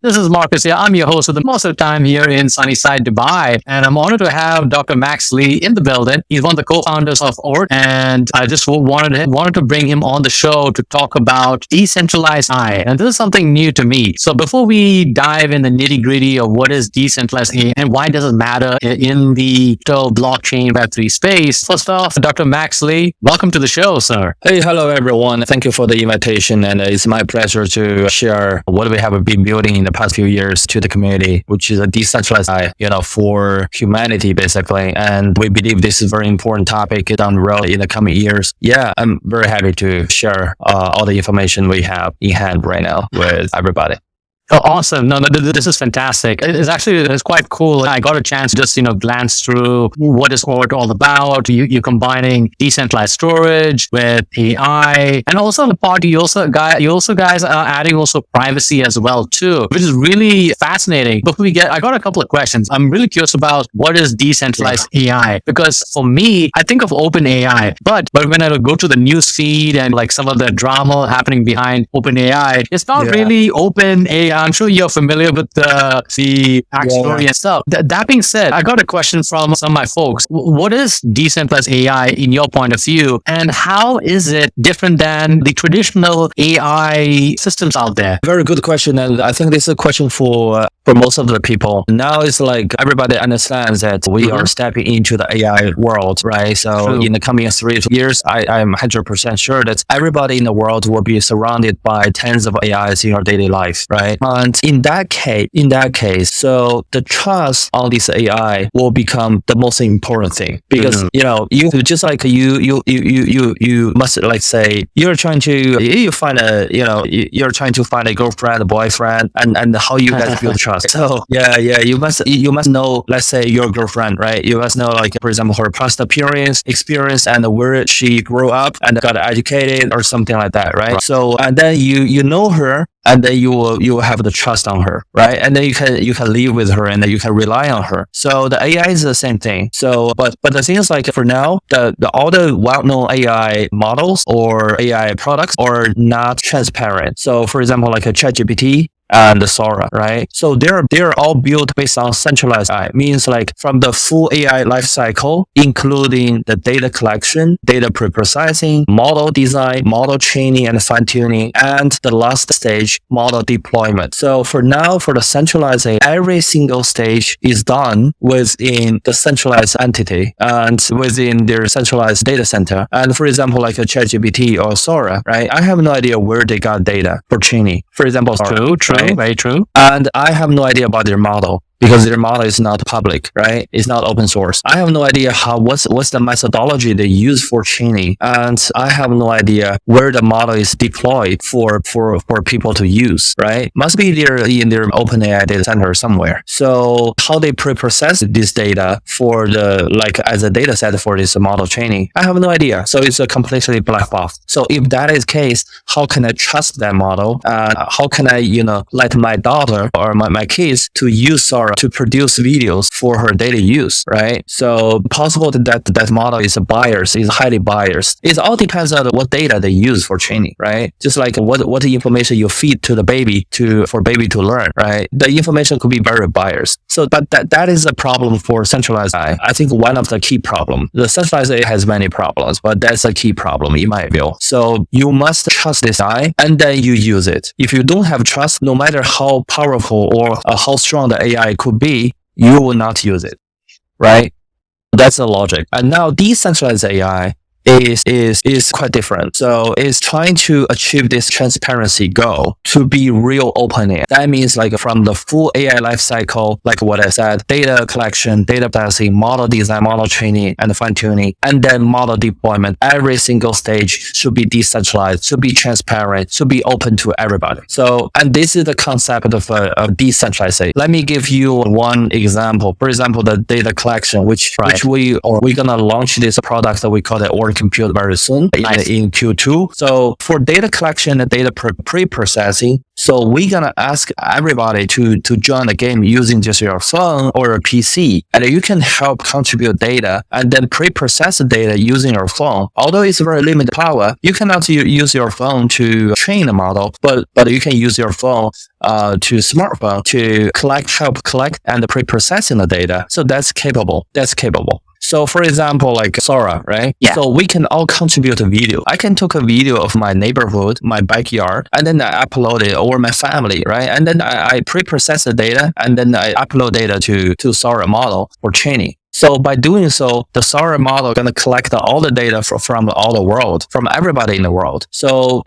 This is Markose here. I'm your host for the most of the time here in sunny side Dubai. And I'm honored to have Dr. Max Lee in the building. He's one of the co-founders of Oort. And I just wanted to bring him on the show to talk about decentralized AI. And this is something new to me. So before we dive in the nitty gritty of what is decentralized AI and why does it matter in the blockchain Web3 space, first off, Dr. Max Lee, welcome to the show, sir. Hey, hello everyone. Thank you for the invitation. And it's my pleasure to share what we have been building in the past few years to the community, which is a decentralized AI, for humanity, basically. And we believe this is a very important topic down the road in the coming years. Yeah, I'm very happy to share all the information we have in hand right now with everybody. Oh, awesome. No, this is fantastic. It's quite cool. I got a chance to just, glance through what is Oort all about. You're combining decentralized storage with AI. And also on the part, you also guys are adding also privacy as well too, which is really fascinating. Before I got a couple of questions. I'm really curious about what is decentralized AI, because for me, I think of open AI, but when I go to the news feed and like some of the drama happening behind open AI, it's not really open AI. I'm sure you're familiar with the backstory and stuff. That being said, I got a question from some of my folks. What is decentralized AI in your point of view, and how is it different than the traditional AI systems out there? Very good question, and I think this is a question for most of the people. Now it's like everybody understands that we are stepping into the AI world, right? So in the coming 3 years, I'm 100% sure that everybody in the world will be surrounded by tens of AIs in your daily life, right? And in that case, so the trust on this AI will become the most important thing, because you just like you must like say you're trying to find a girlfriend, a boyfriend, and how you guys build trust. So you must know, let's say your girlfriend, right? You must know, like, for example, her past experience and where she grew up and got educated or something like that, right? So and then you know her, and then you will have the trust on her, right? And then you can live with her, and then you can rely on her. So the AI is the same thing. So but the thing is, like, for now, all the well-known AI models or AI products are not transparent. So for example, like a ChatGPT and the Sora, right? So they're all built based on centralized AI. Means like from the full AI lifecycle, including the data collection, data pre-processing, model design, model training and fine-tuning, and the last stage, model deployment. So for now, for the centralized AI, every single stage is done within the centralized entity and within their centralized data center. And for example, like a ChatGPT or Sora, right? I have no idea where they got data for training. For example, Sora, True. Very true. And I have no idea about their model, because their model is not public, right? It's not open source. I have no idea what's the methodology they use for training, and I have no idea where the model is deployed for people to use, right? Must be in their open AI data center somewhere. So how they pre-process this data for as a data set for this model training, I have no idea. So it's a completely black box. So if that is the case, how can I trust that model? How can I, let my daughter or my kids to use Sora to produce videos for her daily use, right? So possible that model is highly biased. It all depends on what data they use for training, right? Just like what the information you feed to the baby for baby to learn, right? The information could be very biased. So, but that is a problem for centralized AI. I think one of the key problems. The centralized AI has many problems, but that's a key problem in my view. So you must trust this AI, and then you use it. If you don't have trust, no matter how powerful or how strong the AI could be, you will not use it, right? That's the logic. And now decentralized AI is quite different. So it's trying to achieve this transparency goal to be real open AI. That means like from the full AI lifecycle, like what I said, data collection, data processing, model design, model training, and fine tuning, and then model deployment. Every single stage should be decentralized, should be transparent, should be open to everybody. So, and this is the concept of decentralized AI. Let me give you one example. For example, the data collection, which we're gonna launch this product that we call the Oort compute very soon in Q2. So for data collection and data pre-processing, so we're going to ask everybody to join the game using just your phone or a PC. And you can help contribute data and then pre-process the data using your phone. Although it's very limited power, you cannot use your phone to train a model, but you can use your phone to smartphone to help collect and pre-processing the data. So that's capable. So for example, like Sora, right? Yeah. So we can all contribute a video. I can take a video of my neighborhood, my backyard, and then I upload it, or my family, right? And then I pre-process the data, and then I upload data to Sora model for training. So by doing so, the Sora model is going to collect all the data from all the world, from everybody in the world. So,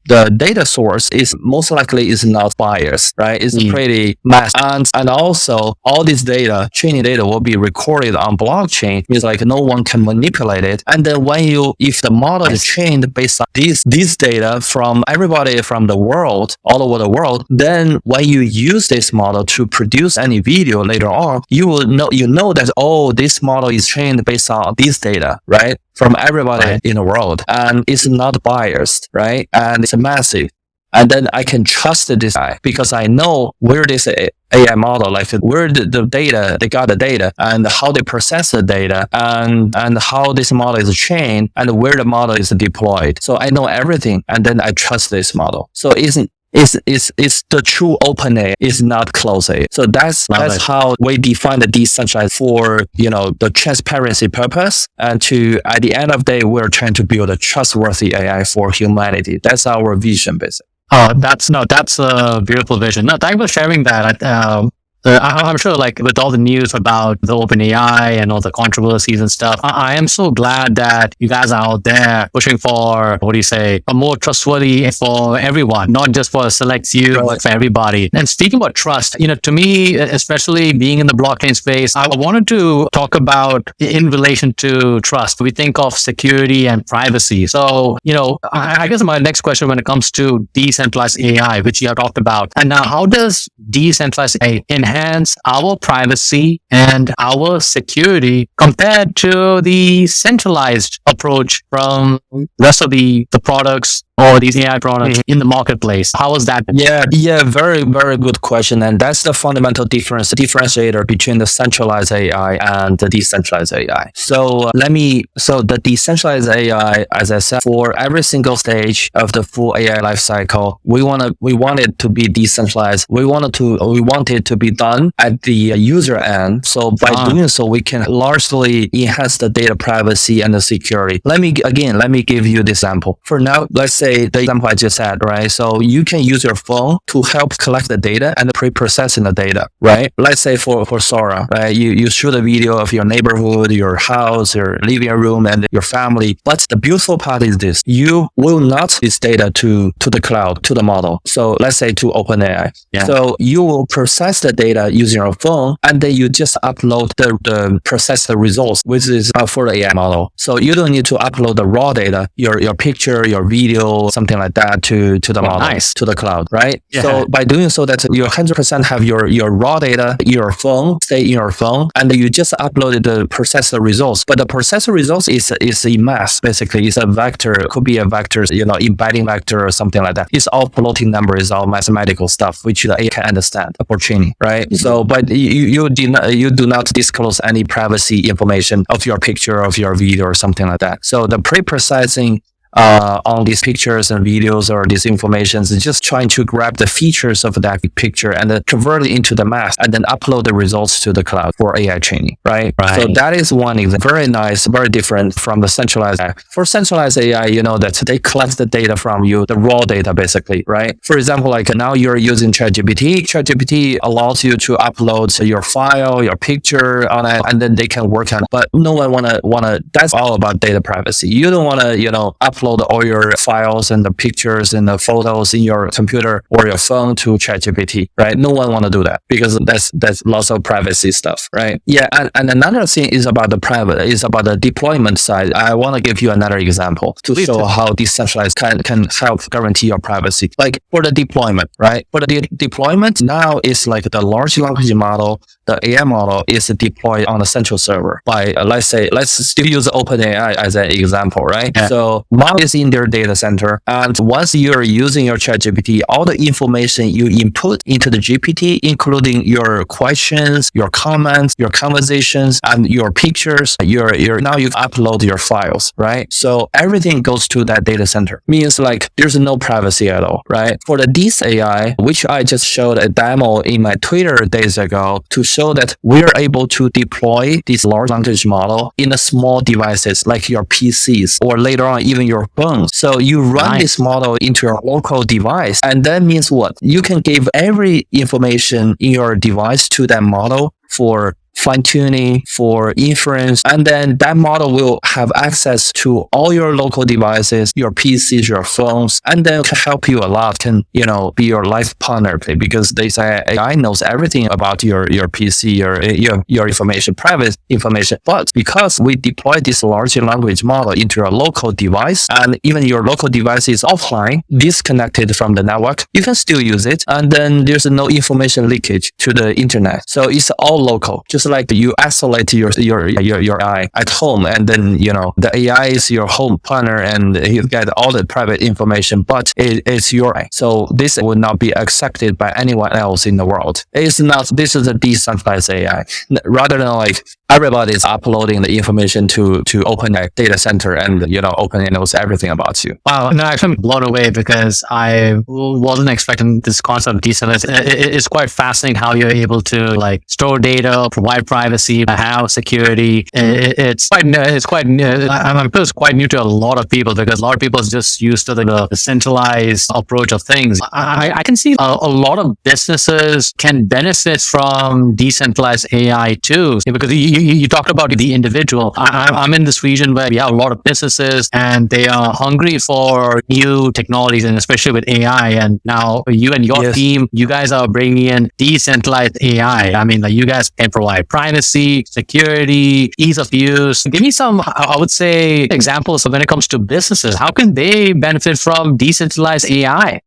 the data source is most likely is not biased, right? It's pretty massive. And also all this data, training data will be recorded on blockchain. Means like no one can manipulate it. And then if the model is trained based on these data from everybody from the world, all over the world, then when you use this model to produce any video later on, you know that, oh, this model is trained based on this data, right? From everybody in the world, and it's not biased, right? And it's massive. And then I can trust this guy because I know where this AI model, like where the data, they got the data and how they process the data and how this model is trained and where the model is deployed. So I know everything, and then I trust this model. So it's the true open AI, is not closed AI. So that's how we define the decentralized for, the transparency purpose. And at the end of the day, we're trying to build a trustworthy AI for humanity. That's our vision, basically. Oh, that's a beautiful vision. No, thank you for sharing that. I'm sure, like with all the news about the open AI and all the controversies and stuff, I am so glad that you guys are out there pushing for, a more trustworthy for everyone, not just for a select few, but for everybody. And speaking about trust, to me, especially being in the blockchain space, I wanted to talk about in relation to trust. We think of security and privacy. So, I guess my next question when it comes to decentralized AI, which you have talked about, and now how does decentralized AI enhance our privacy and our security compared to the centralized approach from the rest of the products or these AI products in the marketplace? How is that? Yeah, very, very good question. And that's the fundamental differentiator between the centralized AI and the decentralized AI. So the decentralized AI, as I said, for every single stage of the full AI lifecycle, we want it to be decentralized. We want it to be done at the user end. So by doing so, we can largely enhance the data privacy and the security. Let me give you this example. For now, let's say the example I just had, right? So you can use your phone to help collect the data and pre-processing the data, right? Let's say for Sora, right? You shoot a video of your neighborhood, your house, your living room, and your family. But the beautiful part is this: you will not this data to the cloud, to the model. So let's say to OpenAI. Yeah. So you will process the data using your phone, and then you just upload the processed results, which is for the AI model. So you don't need to upload the raw data, your picture, your video, something like that to the model, to the cloud, right? Yeah. So by doing so, that you 100% have your raw data in your phone, stay in your phone, and you just uploaded the processed results. But the processed results is a mass, basically. It's a vector. It could be a vector, embedding vector or something like that. It's all floating number, it's all mathematical stuff, which the AI can understand for training, right? So, but you do not disclose any privacy information of your picture, of your video, or something like that. So the pre-processing on these pictures and videos or these informations is just trying to grab the features of that picture and then convert it into the mass and then upload the results to the cloud for AI training, right? So that is one example. Very nice, very different from the centralized AI. For centralized AI, that they collect the data from you, the raw data basically, right? For example, like now you're using ChatGPT. ChatGPT allows you to upload your file, your picture on it, and then they can work on it. But no one wanna, that's all about data privacy. You don't wanna, upload all your files and the pictures and the photos in your computer or your phone to ChatGPT, right? No one want to do that because that's lots of privacy stuff, right? Yeah, and another thing is about the deployment side. I want to give you another example to show how decentralized can help guarantee your privacy. Like for the deployment, right? For the deployment, now it's like the large language model the AI model is deployed on a central server by, let's still use OpenAI as an example, right? Yeah. So model is in their data center. And once you're using your ChatGPT, all the information you input into the GPT, including your questions, your comments, your conversations, and your pictures, now you upload your files, right? So everything goes to that data center. Means like there's no privacy at all, right? For the Dec AI, which I just showed a demo in my Twitter days ago to show that we're able to deploy this large language model in a small devices like your PCs or later on even your phones. So you run this model into your local device, and that means what? You can give every information in your device to that model for fine-tuning, for inference, and then that model will have access to all your local devices, your PCs, your phones, and then can help you a lot, can, be your life partner, because they say AI knows everything about your PC, your information, private information. But because we deploy this large language model into your local device, and even your local device is offline, disconnected from the network, you can still use it, and then there's no information leakage to the internet. So it's all local, just like you isolate your AI at home, and then the AI is your home partner, and you get all the private information, but it's your AI. So this will not be accepted by anyone else in the world. It's not. This is a decentralized AI, rather than like everybody is uploading the information to OpenAI data center, and OpenAI knows everything about you. Wow, no, actually I'm blown away because I wasn't expecting this concept of decentralized. It's quite fascinating how you're able to like store data, provide privacy, have security. It's quite new. I'm sure it's quite new to a lot of people because a lot of people are just used to the centralized approach of things. I can see a lot of businesses can benefit from decentralized AI too, because you talked about the individual. I'm in this region where we have a lot of businesses and they are hungry for new technologies, and especially with AI. And now you and your team, you guys are bringing in decentralized AI. I mean, like you guys can provide privacy, security, ease of use. Give me some, I would say, examples of when it comes to businesses. How can they benefit from decentralized AI?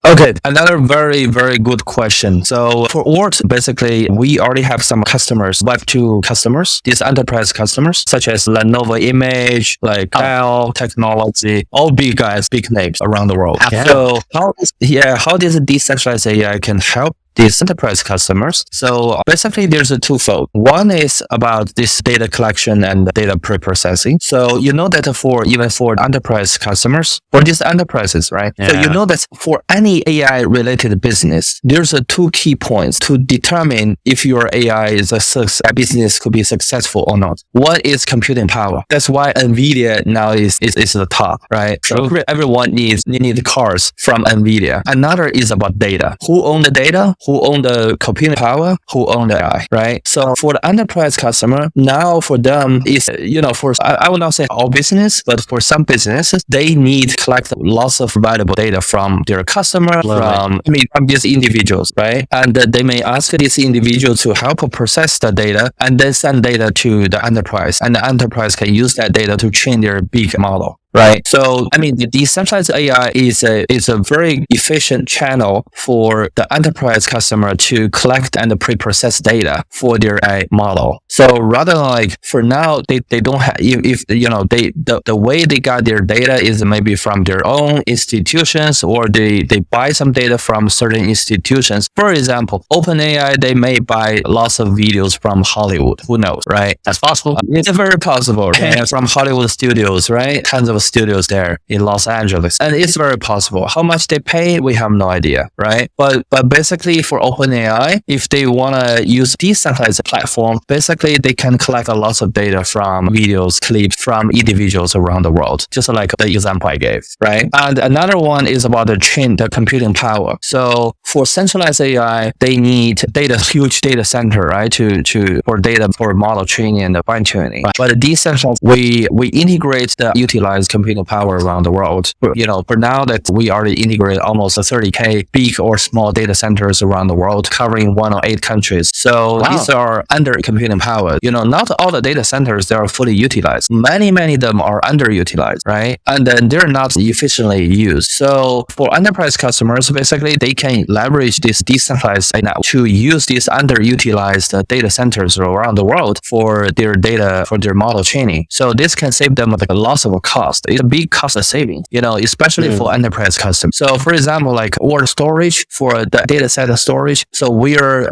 Okay, another very, very good question. So for Oort, basically, we already have some customers, Web2 customers, these enterprise customers, such as Lenovo Image, like Dell Technology, all big guys, big names around the world. Yeah. So how does decentralized AI can help these enterprise customers? So basically there's a twofold. One is about this data collection and data pre-processing. So that even for enterprise customers, for these enterprises, right? Yeah. So that for any AI related business, there's two key points to determine if your AI is a business could be successful or not. One is computing power. That's why NVIDIA now is the top, right? True. So everyone needs cars from NVIDIA. Another is about data. Who own the data? Who own the computing power? Who own the AI, right? So for the enterprise customer, now for them is, I will not say all business, but for some businesses, they need to collect lots of valuable data from their customer, from these individuals, right? And they may ask this individual to help process the data and then send data to the enterprise, and the enterprise can use that data to train their big model. Right. So, the decentralized AI is a very efficient channel for the enterprise customer to collect and pre-process data for their AI model. So rather than like for now, they don't have, the way they got their data is maybe from their own institutions, or they buy some data from certain institutions. For example, OpenAI, they may buy lots of videos from Hollywood. Who knows, right? That's possible. It's very possible, right? From Hollywood studios, right? Tons of studios there in Los Angeles, and it's very possible. How much they pay, we have no idea, right? But basically for OpenAI, if they want to use decentralized platform, basically they can collect a lot of data from videos, clips from individuals around the world, just like the example I gave, right? And another one is about the computing power. So for centralized AI, they need huge data center, right? For model training and fine tuning. But the decentralized, we integrate the utilize computing power around the world. For now that we already integrate almost 30K big or small data centers around the world, covering 108 countries. So these are under computing power. Not all the data centers, they are fully utilized. Many of them are underutilized, right? And then they're not efficiently used. So for enterprise customers, basically, they can leverage this decentralized AI to use these underutilized data centers around the world for their data, for their model training. So this can save them like a loss of cost. It's a big cost saving, especially for enterprise customers. So for example, like Oort storage for the data center storage. So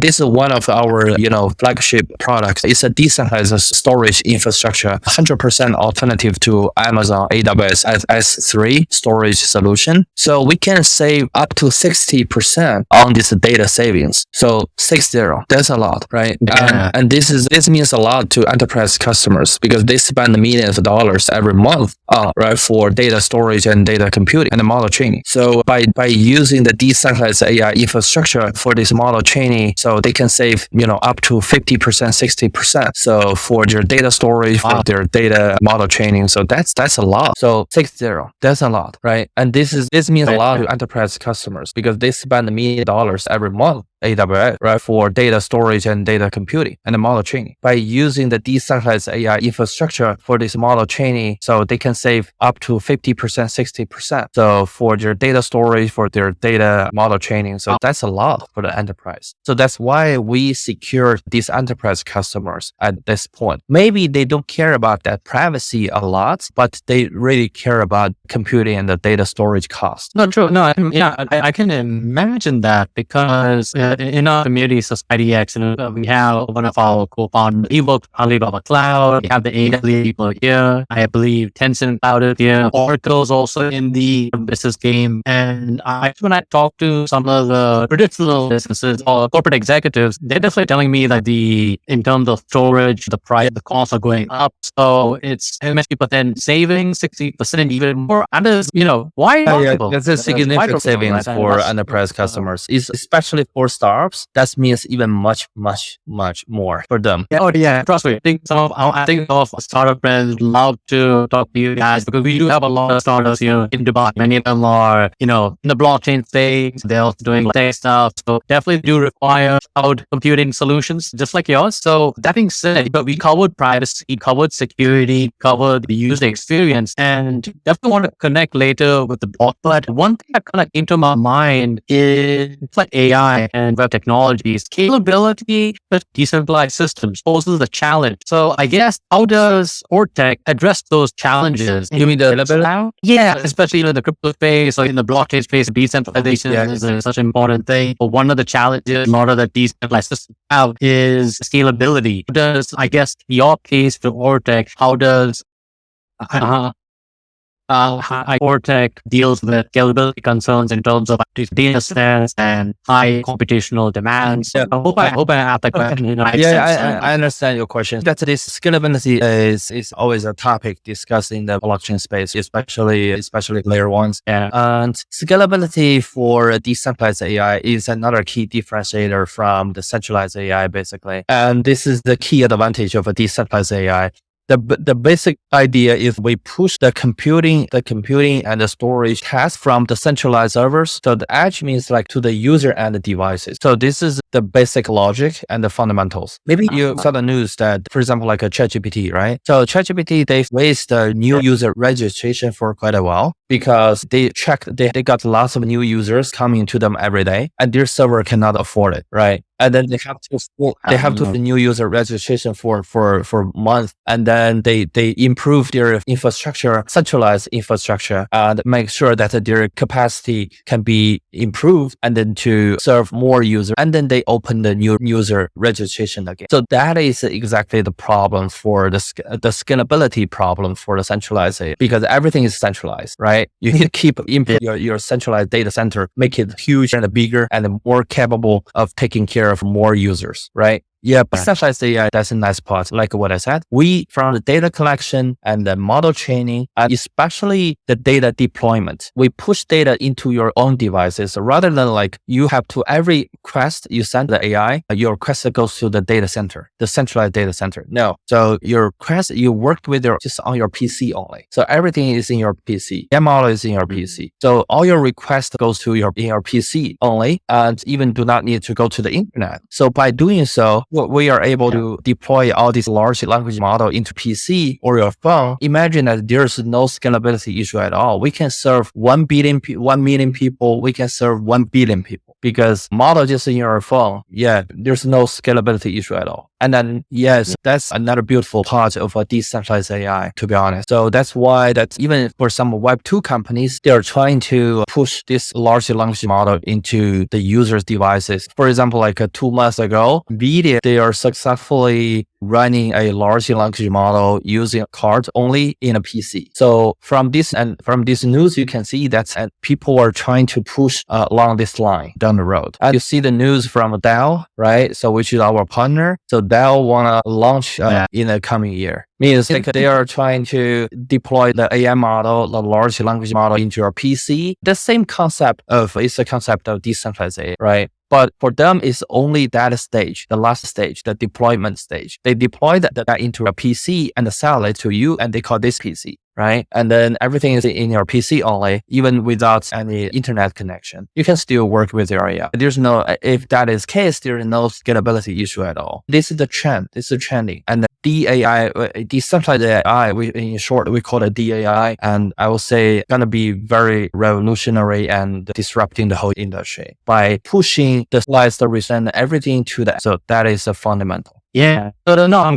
this is one of our, flagship products. It's a decentralized storage infrastructure, 100% alternative to Amazon AWS S3 storage solution. So we can save up to 60% on this data savings. So 60, that's a lot, right? Yeah. And this means a lot to enterprise customers because they spend millions of dollars every month, right, for data storage and data computing and model training. So by using the decentralized AI infrastructure for this model training, so they can save, up to 50%, 60%. So for their data storage, for their data model training. So that's a lot. So 60, that's a lot, right? And this means a lot to enterprise customers because they spend millions of dollars every month AWS, right, for data storage and data computing and the model training. By using the decentralized AI infrastructure for this model training, so they can save up to 50%, 60%. So for their data storage, for their data model training, so that's a lot for the enterprise. So that's why we secured these enterprise customers at this point. Maybe they don't care about that privacy a lot, but they really care about computing and the data storage cost. No, true. No, I can imagine that because in our community, Society X, we have one of our co-founders. He works on Alibaba Cloud. We have the AWS people here. I believe Tencent Cloud is here. Markose is also in the business game. And when I talk to some of the traditional businesses or corporate executives, they're definitely telling me that in terms of storage, the costs are going up. So it's 70% saving, 60% even more. Others, why? That's a significant savings for enterprise customers, especially for startups. That means even much more for them. Trust me. I think of startup friends love to talk to you guys because we do have a lot of startups here in Dubai. Many of them are, in the blockchain space. They're also doing tech stuff. So definitely do require cloud computing solutions just like yours. So that being said, but we covered privacy, covered security, covered the user experience, and definitely want to connect later with the block. But one thing that kind of came to my mind is like AI and web technologies. Scalability with decentralized systems poses a challenge. So I guess how does Oort address those challenges? You mean the scalability? Yeah, especially in the crypto space or in the blockchain space, decentralization is such an important thing. But one of the challenges a lot of the decentralized systems have is scalability. I guess your case for Oort, how does Oort deals with scalability concerns in terms of data sets and high computational demands. I hope I asked that question. I understand your question. That this scalability is always a topic discussed in the blockchain space, especially layer ones. Yeah. And scalability for decentralized AI is another key differentiator from the centralized AI, basically. And this is the key advantage of a decentralized AI. The basic idea is we push the computing and the storage tasks from the centralized servers. So the edge means like to the user and the devices. So this is the basic logic and the fundamentals. Maybe you saw the news that, for example, like a ChatGPT, right? So ChatGPT, they've raised the new user registration for quite a while because they got lots of new users coming to them every day and their server cannot afford it, right? And then they have to the new user registration for months, and then they improve their infrastructure, centralized infrastructure, and make sure that their capacity can be improved, and then to serve more users, and then they open the new user registration again. So that is exactly the problem for the scalability problem for the centralized AI, because everything is centralized, right? You need to keep improving your centralized data center, make it huge and bigger and more capable of taking care of more users, right? Yeah, but decentralized AI, that's a nice part. Like what I said, we, from the data collection and the model training, and especially the data deployment, we push data into your own devices rather than like you have to every request you send the AI, your request goes to the data center, the centralized data center. No. So your request, you worked with your, just on your PC only. So everything is in your PC. The model is in your PC. So all your request goes to in your PC only, and even do not need to go to the internet. So by doing so, we are able to deploy all these large language model into PC or your phone. Imagine that there's no scalability issue at all. We can serve 1 million people. We can serve 1 billion people because model just in your phone. Yeah, there's no scalability issue at all. And then, yes, that's another beautiful part of a decentralized AI, to be honest. So that's why that even for some Web2 companies, they're trying to push this large language model into the user's devices. For example, like 2 months ago, Nvidia, they are successfully running a large language model using a card only in a PC. So from this news, you can see that people are trying to push along this line down the road. And you see the news from Dell, right? So which is our partner. So Dell wanna launch in the coming year. Means like they are trying to deploy the AI model, the large language model into your PC. The same concept it's the concept of decentralized AI, right? But for them, it's only that stage, the last stage, the deployment stage. They deploy that into a PC and sell it to you, and they call this PC, right? And then everything is in your PC only, even without any internet connection. You can still work with your AI. If that is case, there is no scalability issue at all. This is the trend. This is trending. And DAI, decentralized AI, in short, we call it DAI. And I will say going to be very revolutionary and disrupting the whole industry by pushing the slice, the result, everything to that. So that is a fundamental. Yeah. So no, I'm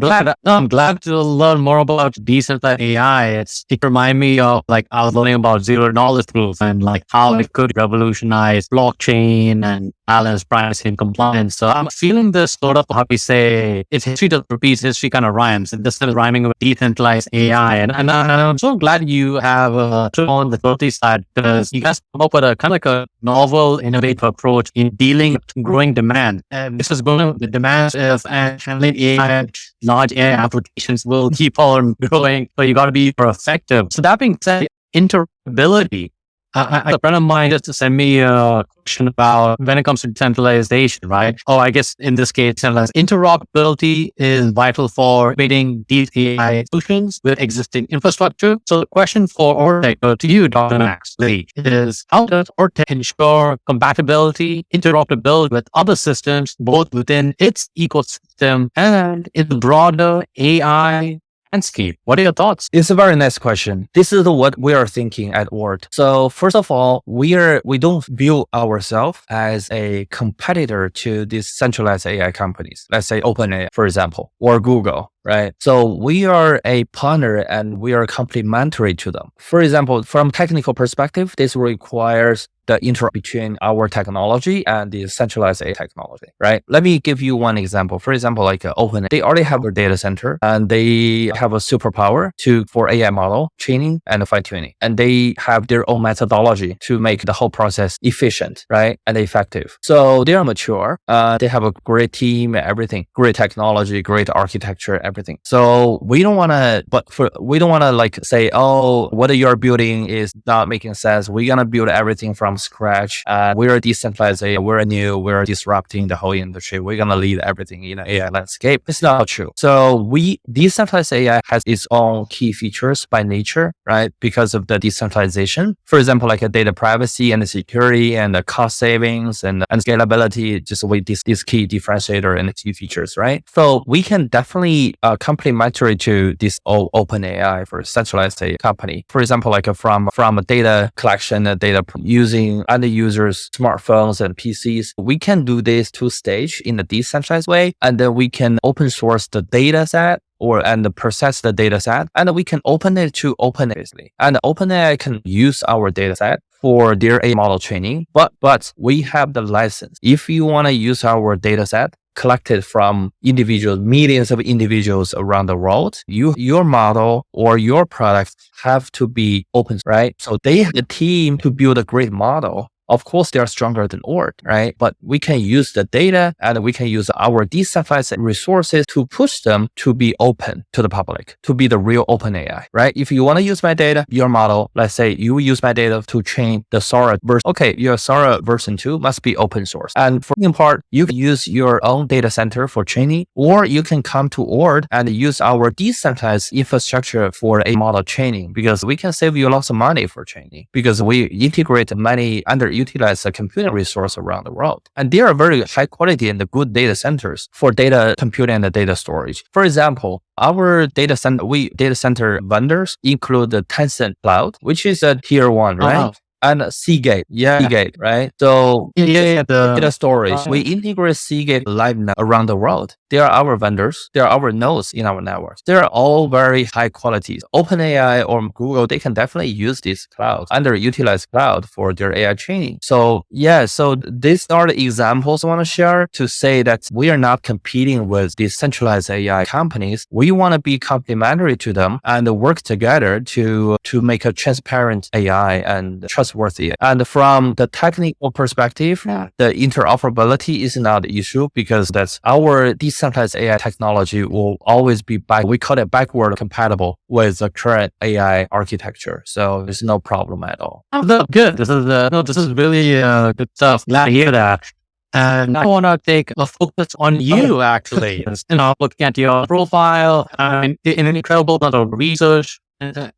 glad to learn more about decentralized AI. It reminds me of like I was learning about zero knowledge proof and like how it could revolutionize blockchain and balance privacy and compliance. So I'm feeling this sort of how we say if history does repeats, history kind of rhymes. And this is rhyming with decentralized AI. And I'm so glad you have on the Trustworthy side because you guys come up with a kind of like a novel, innovative approach in dealing with growing demand. And this is going the demands of handling AI, large AI applications will keep on growing. So you got to be more effective. So that being said, interoperability. A friend of mine just sent me a question about when it comes to decentralization, right? Oh, I guess in this case, interoperability is vital for creating these AI solutions with existing infrastructure. So the question for Oort to you, Dr. Max Lee, is how does Oort ensure compatibility, interoperability with other systems, both within its ecosystem and in the broader AI landscape? What are your thoughts? It's a very nice question. This is what we are thinking at Oort. So first of all, we don't view ourselves as a competitor to these centralized AI companies. Let's say OpenAI, for example, or Google, right? So we are a partner and we are complementary to them. For example, from technical perspective, this requires the interaction between our technology and the centralized AI technology, right? Let me give you one example. For example, like OpenAI, they already have a data center and they have a superpower for AI model training and fine tuning. And they have their own methodology to make the whole process efficient, right? And effective. So they are mature. They have a great team, everything, great technology, great architecture, everything. So we don't want to like say, oh, what you're building is not making sense. We're going to build everything from scratch. We're decentralized AI. We're disrupting the whole industry. We're going to lead everything in the AI landscape. It's not true. So decentralized AI has its own key features by nature, right? Because of the decentralization. For example, like a data privacy and the security and the cost savings and scalability, just with this key differentiator and the key features, right? So we can definitely complementary to this OpenAI for centralized AI company. For example, like from a data collection, data using other users' smartphones and PCs, we can do this two-stage in a decentralized way, and then we can open source the data set and process the data set, and we can open it to OpenAI. And OpenAI can use our data set for their AI model training, but we have the license. If you want to use our data set collected from millions of individuals around the world, your model or your product have to be open, right? So they have the team to build a great model Of course, they are stronger than Oort, right? But we can use the data and we can use our decentralized resources to push them to be open to the public, to be the real open AI, right? If you want to use my data, your model, let's say you use my data to train the Sora version. Okay, your Sora version 2 must be open source. And for the part, you can use your own data center for training, or you can come to Oort and use our decentralized infrastructure for a model training, because we can save you lots of money for training because we integrate many underutilized computing resources around the world. And they are very high quality and good data centers for data computing and data storage. For example, our data center vendors include the Tencent Cloud, which is a tier 1, right? Uh-huh. And Seagate, Seagate, right? So The data storage, we integrate Seagate live around the world. They are our vendors. They are our nodes in our networks. They are all very high quality. OpenAI or Google, they can definitely use this cloud, underutilized cloud for their AI training. So so these are the examples I want to share to say that we are not competing with decentralized AI companies. We want to be complementary to them and work together to make a transparent AI and trustworthy. And from the technical perspective, the interoperability is not the issue because that's our decentralized AI technology will always be we call it backward compatible with the current AI architecture. So there's no problem at all. Oh, good. This is really good stuff. Glad to hear that. And I want to take a focus on you, actually. Looking at your profile, in an incredible amount of research and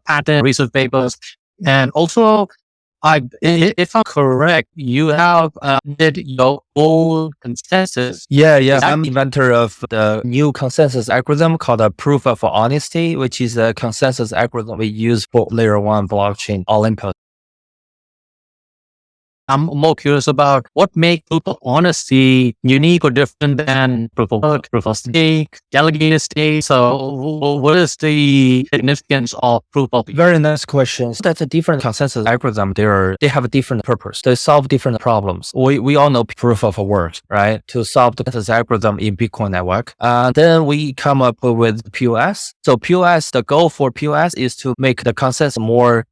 patent research papers, and also, if I'm correct, you have did your own consensus. I'm inventor of the new consensus algorithm called a proof of honesty, which is a consensus algorithm we use for layer 1 blockchain Olympus. I'm more curious about what makes proof of honesty unique or different than proof of work, proof of stake, delegated state. So what is the significance of proof of? Very nice questions. That's a different consensus algorithm. They have a different purpose. They solve different problems. We all know proof of work, right? To solve the consensus algorithm in Bitcoin network. Then we come up with POS. So POS, the goal for POS is to make the consensus more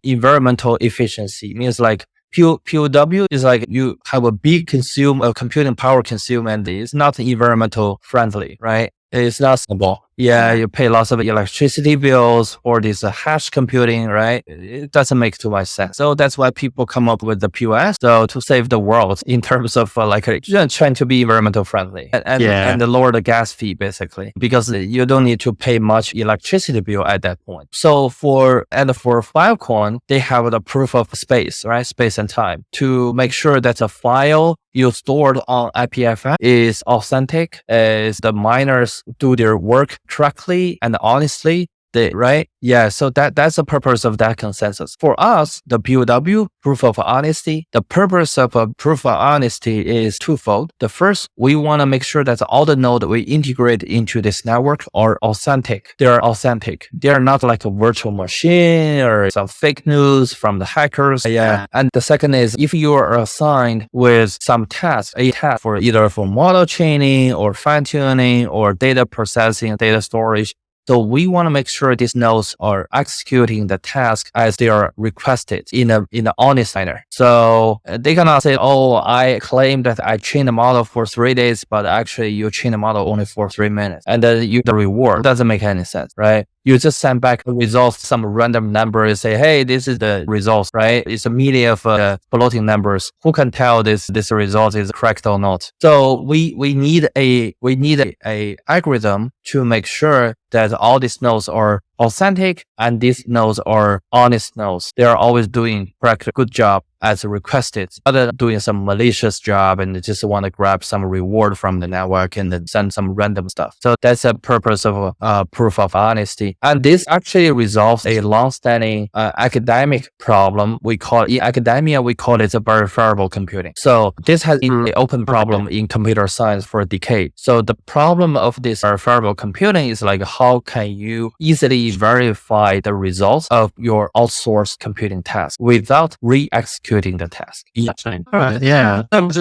environmental efficiency. Means like POW is like you have a big computing power consume, and it's not environmental friendly, right? It's not simple. You pay lots of electricity bills for this hash computing, right? It doesn't make too much sense. So that's why people come up with the POS. So to save the world in terms of trying to be environmental friendly and lower the gas fee basically, because you don't need to pay much electricity bill at that point. So for Filecoin, they have the proof of space, right? Space and time to make sure that a file you stored on IPFS is authentic, as the miners do their work correctly and honestly. So that's the purpose of that consensus. For us, the POW, proof of honesty, the purpose of a proof of honesty is twofold. The first, we want to make sure that all the nodes we integrate into this network are authentic. They are authentic. They are not like a virtual machine or some fake news from the hackers. And the second is, if you are assigned with some task, a task for either for model training or fine tuning or data processing, data storage, so we want to make sure these nodes are executing the task as they are requested in an honest manner. So they cannot say, "Oh, I claim that I trained the model for 3 days, but actually you trained the model only for 3 minutes," and then the reward doesn't make any sense, right? You just send back the results, some random number, and say, "Hey, this is the results," right? It's a media of floating numbers. Who can tell this result is correct or not? So we need a algorithm to make sure that all these nodes are authentic and these nodes are honest nodes. They are always doing good job as requested, other than doing some malicious job and they just want to grab some reward from the network and then send some random stuff. So that's the purpose of proof of honesty. And this actually resolves a long-standing academic problem. In academia, we call it a verifiable computing. So this has been an open problem in computer science for a decade. So the problem of this verifiable computing is like, how can you easily verify the results of your outsourced computing task without re-executing the task? All right. Yeah. There's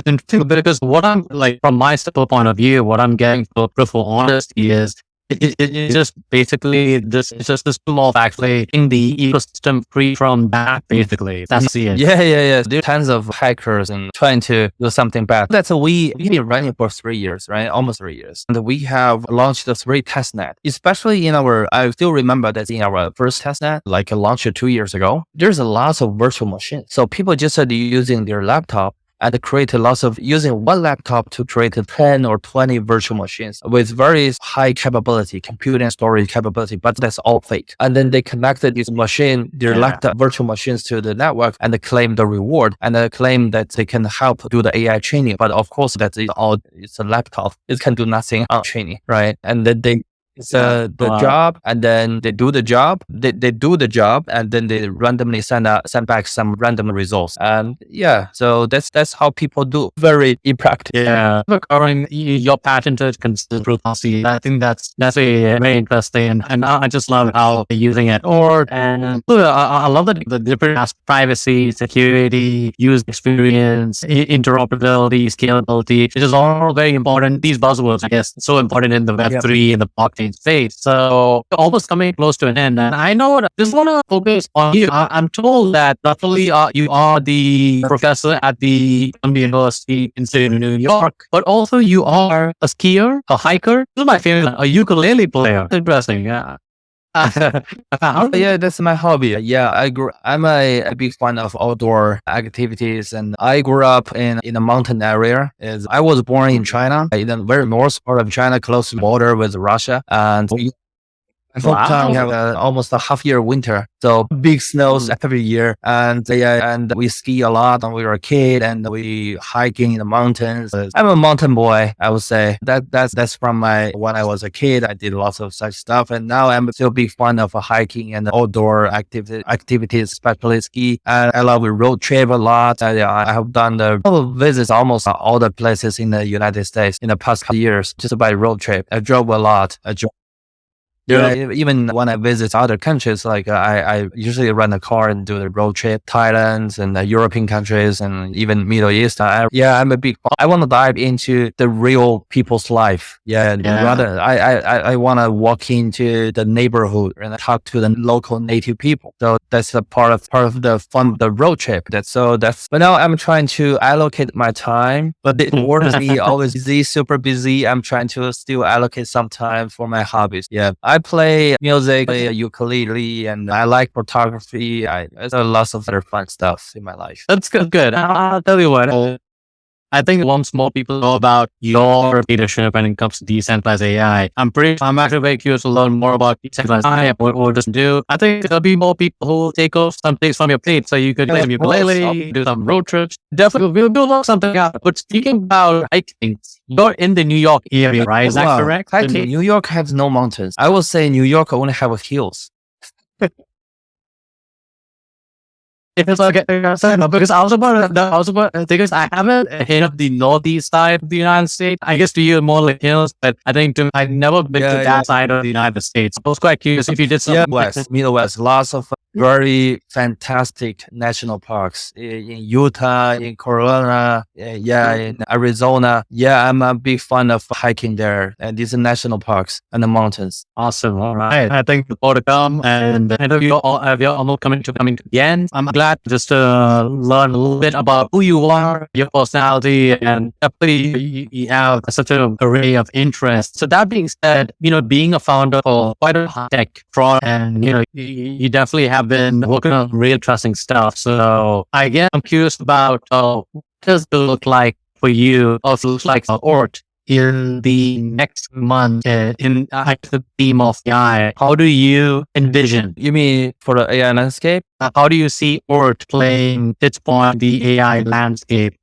interesting because what I'm like, from my simple point of view, what I'm getting for proof of honesty is It's just basically this. It's just this tool of actually in the ecosystem free from that. Basically, that's it. Yeah. There are tons of hackers and trying to do something bad. That's we've been running for 3 years, right? Almost 3 years. And we have launched the 3 testnet, especially in our, I still remember that in our first testnet, like launched 2 years ago, there's a lot of virtual machines. So people just started using their laptop and create a lot of using one laptop to create 10 or 20 virtual machines with very high capability, compute and storage capability, but that's all fake. And then they connected this machine, their laptop virtual machines to the network and they claim the reward and they claim that they can help do the AI training. But of course, that is all, it's a laptop. It can do nothing on training, right? And then they it's the job, and then they do the job. They do the job, and then they randomly send back some random results. And yeah, so that's how people do. Very impractical. Yeah, covering your patented consistent proof policy. I think that's very interesting, and I just love how they're using it. And I love the different aspects: privacy, security, user experience, interoperability, scalability. It is all very important. These buzzwords, I guess, so important in the Web3 and the blockchain space. So almost coming close to an end. And I know that I just want to focus on you. I'm told that not only you are the professor at the Columbia University in New York, but also you are a skier, a hiker. This is my favorite, a ukulele player. Interesting. Yeah. Yeah, that's my hobby. Yeah, I'm a big fan of outdoor activities, and I grew up in a mountain area. I was born in China, in the very north part of China, close to the border with Russia, and hometown, we have almost a half year winter, so big snows every year, and we ski a lot when we were a kid, and we hiking in the mountains. I'm a mountain boy, I would say. That's from when I was a kid. I did lots of such stuff, and now I'm still big fan of hiking and outdoor activities, especially ski. And I love road trip a lot. I have done visits almost all the places in the United States in the past couple years just by road trip. I drove a lot. Yeah, even when I visit other countries, like I usually rent a car and do the road trip, Thailand and European countries and even Middle East. I'm a big, I want to dive into the real people's life. Rather, I want to walk into the neighborhood and talk to the local native people. So that's a part of the fun, the road trip. But now I'm trying to allocate my time, but the work is always busy, super busy. I'm trying to still allocate some time for my hobbies. Yeah. I play music, play ukulele, and I like photography. There's lots of other fun stuff in my life. That's good. I'll tell you what. I think once more people know about your leadership when it comes to decentralized AI, I'm actually very curious to learn more about decentralized AI and what does it do. I think there'll be more people who will take off some things from your plate. So you could play some ukulele, do some road trips. Definitely, we'll work something out. But speaking about hiking, you're in the New York area, right? Is that correct? Hiking, New York has no mountains. I would say New York only have hills. It's like because because I haven't hit up the northeast side of the United States. I guess to you more like hills, but I think I've never been to that side of the United States. I was quite curious if you did something. Middle West, lots of very fantastic national parks in Utah, in Corona, in Arizona. Yeah, I'm a big fan of hiking there, and these are national parks and the mountains. Awesome. All right. I think the more to come, and I know you're almost coming to the end. I'm glad just to learn a little bit about who you are, your personality, and definitely you have such an array of interests. So that being said, being a founder for quite a tech front, and you definitely have been working on real interesting stuff. So I guess I'm curious about what does it look like for you, or it looks like Oort in the next month in the theme of AI. How do you envision? You mean for the AI landscape? How do you see Oort playing its part in the AI landscape?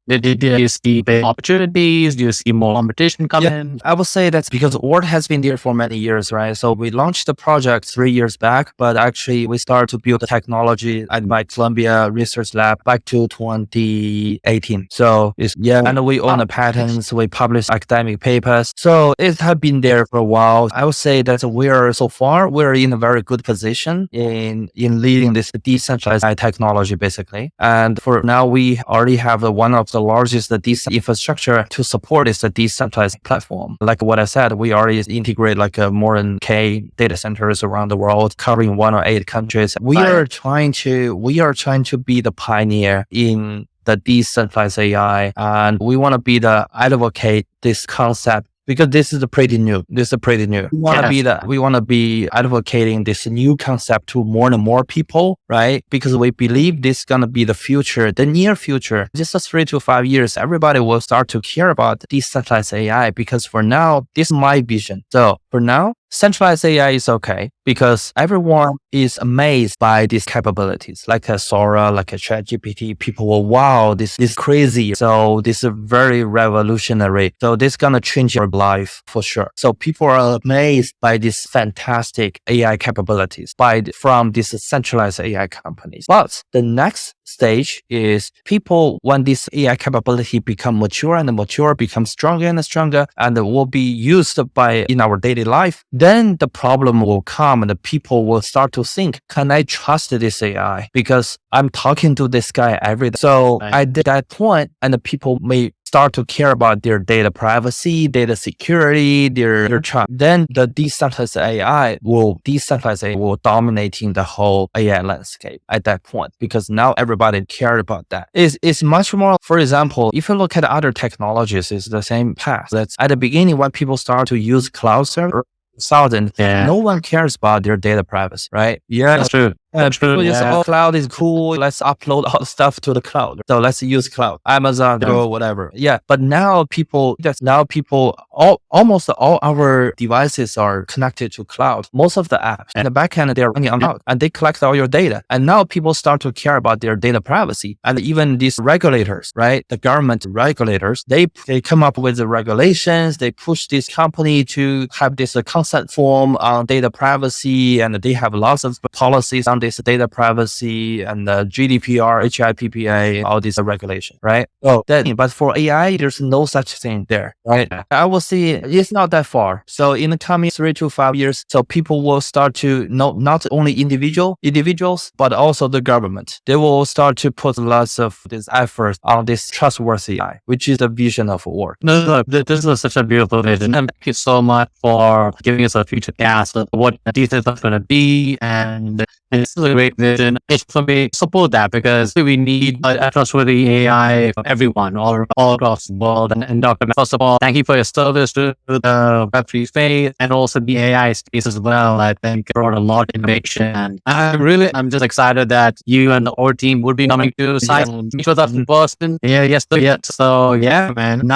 Do you see big opportunities? Do you see more competition coming in? I would say that's because Oort has been there for many years, right? So we launched the project 3 years back, but actually we started to build the technology at my Columbia Research Lab back to 2018. So and we own the patents, we publish academic papers. So it has been there for a while. I would say that we're in a very good position in leading this decentralized AI technology, basically. And for now, we already have one of the the largest infrastructure to support this decentralized platform. Like what I said, we already integrate like more than K data centers around the world, covering 108 countries. We are trying to be the pioneer in the decentralized AI, and we want to be the advocate this concept. Because this is pretty new. We want to be advocating this new concept to more and more people, right? Because we believe this is going to be the future, the near future. Just 3 to 5 years, everybody will start to care about decentralized AI, because for now, this is my vision. So for now, centralized AI is okay because everyone is amazed by these capabilities, like a Sora, like a ChatGPT. People will, wow, this is crazy. So this is very revolutionary. So this is going to change your life for sure. So people are amazed by these fantastic AI capabilities from these centralized AI companies. But the next stage is people, when this AI capability become mature and mature, become stronger and stronger, and will be used in our daily life, then the problem will come and the people will start to think, can I trust this AI? Because I'm talking to this guy every day. So at that point, and the people may start to care about their data privacy, data security, their trust. Then the decentralized AI will dominating the whole AI landscape at that point, because now everybody cared about that. It's much more, for example, if you look at other technologies, it's the same path. That's at the beginning when people start to use cloud server, no one cares about their data privacy, right? Yeah, that's true. People just, cloud is cool. Let's upload all the stuff to the cloud. So let's use cloud, Amazon, Go, whatever. Yeah. But now almost all our devices are connected to cloud. Most of the apps in the backend, they're running on cloud and they collect all your data. And now people start to care about their data privacy. And even these regulators, right? The government regulators, they come up with the regulations. They push this company to have this consent form on data privacy. And they have lots of policies on this data privacy and GDPR, HIPPA, all these regulations, right? But for AI, there's no such thing there, right? I will see it's not that far. So in the coming 3 to 5 years, so people will start to know not only individuals, but also the government. They will start to put lots of this effort on this trustworthy AI, which is the vision of Oort. No, this is such a beautiful vision. And thank you so much for giving us a future cast of what details are going to be. And this is a great vision. It's for me, support that, because we need a trustworthy AI for everyone all across the world. And Dr. Max, first of all, thank you for your service to the Web3 space and also the AI space as well. I think it brought a lot of innovation. And I'm just excited that you and the Oort team would be coming to site and meet with us in person. So yeah, man.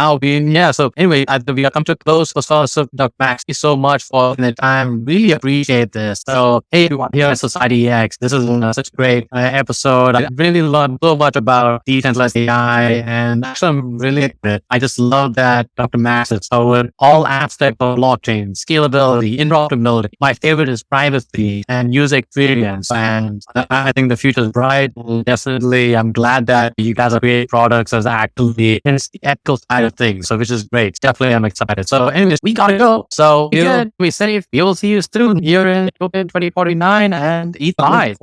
So anyway, we are come to a close. So Dr. Max, thank you so much for the time. Really appreciate this. So hey, everyone here at Society X, this is such a great episode. I really learned so much about decentralized AI, and actually I'm really excited. I just love that Dr. Max has covered all aspects of blockchain, scalability, interoperability. My favorite is privacy and user experience, and I think the future is bright. And definitely, I'm glad that you guys are creating products as actually it's the ethical side of things, so which is great. Definitely, I'm excited. So anyways, we gotta go. So be safe. We will see you soon here in 2049 and eat live.